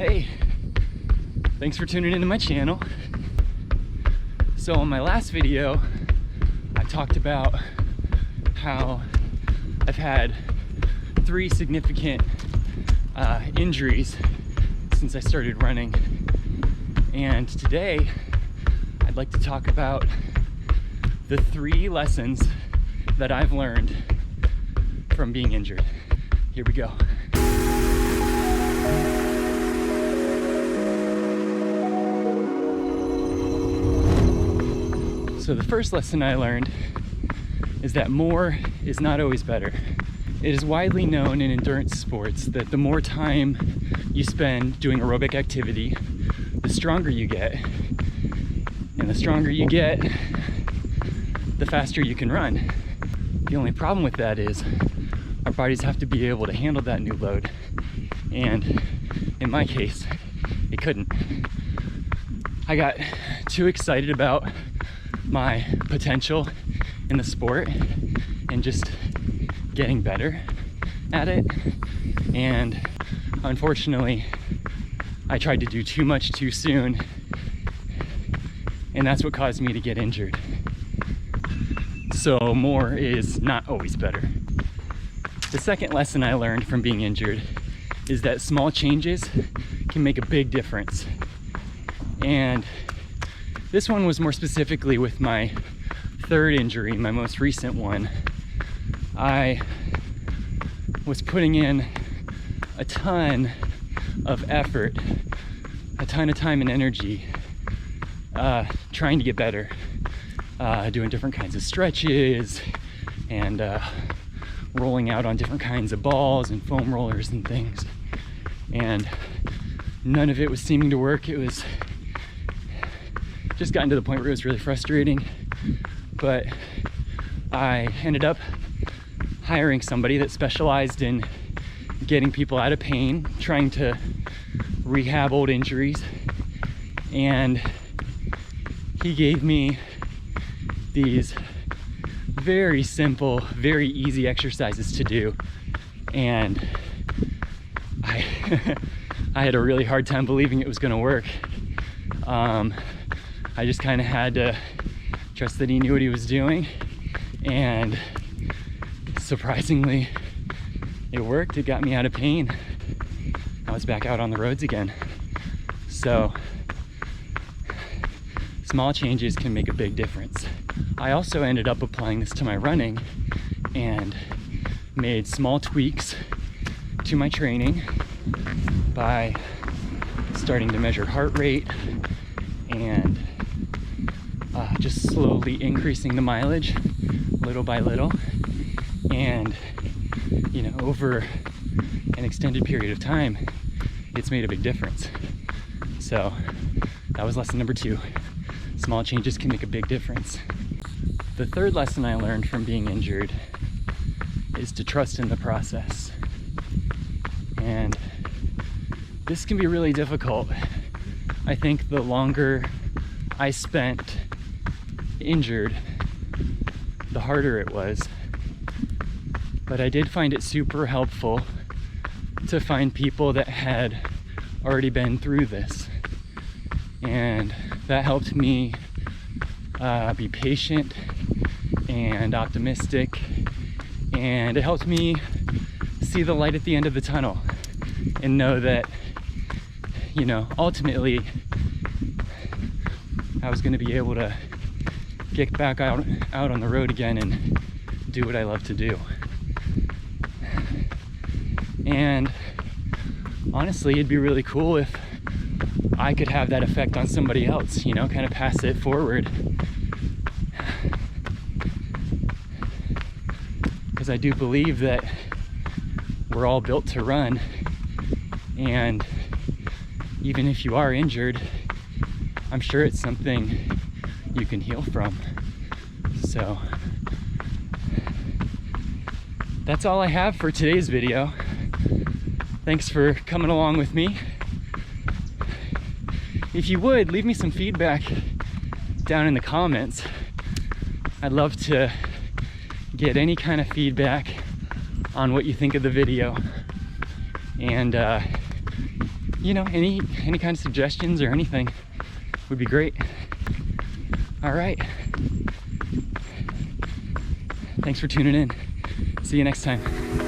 Hey, thanks for tuning into my channel. So in my last video, I talked about how I've had 3 significant injuries since I started running. And today, I'd like to talk about the 3 lessons that I've learned from being injured. Here we go. So the first lesson I learned is that more is not always better. It is widely known in endurance sports that the more time you spend doing aerobic activity, the stronger you get. And the stronger you get, the faster you can run. The only problem with that is our bodies have to be able to handle that new load. And in my case, it couldn't. I got too excited about my potential in the sport and just getting better at it. And unfortunately, I tried to do too much too soon, and that's what caused me to get injured. So more is not always better. The second lesson I learned from being injured is that small changes can make a big difference. And this one was more specifically with my 3rd injury, my most recent one. I was putting in a ton of effort, a ton of time and energy, trying to get better, doing different kinds of stretches and rolling out on different kinds of balls and foam rollers and things. And none of it was seeming to work. It was just gotten to the point where it was really frustrating. But I ended up hiring somebody that specialized in getting people out of pain, trying to rehab old injuries. And he gave me these very simple, very easy exercises to do. And I had a really hard time believing it was gonna work. I just kind of had to trust that he knew what he was doing, and surprisingly, it worked. It got me out of pain. I was back out on the roads again. So, small changes can make a big difference. I also ended up applying this to my running and made small tweaks to my training by starting to measure heart rate and just slowly increasing the mileage little by little. And over an extended period of time, it's made a big difference. So that was lesson number 2. Small changes can make a big difference. The 3rd lesson I learned from being injured is to trust in the process. And this can be really difficult. I think the longer I spent injured, the harder it was. But I did find it super helpful to find people that had already been through this. And that helped me be patient and optimistic. And it helped me see the light at the end of the tunnel and know that, ultimately I was going to be able to get back out on the road again and do what I love to do. And honestly, it'd be really cool if I could have that effect on somebody else, kind of pass it forward. Because I do believe that we're all built to run, and even if you are injured, I'm sure it's something you can heal from. So that's all I have for today's video. Thanks for coming along with me. If you would, leave me some feedback down in the comments. I'd love to get any kind of feedback on what you think of the video. And you know, any kind of suggestions or anything would be great. All right. Thanks for tuning in. See you next time.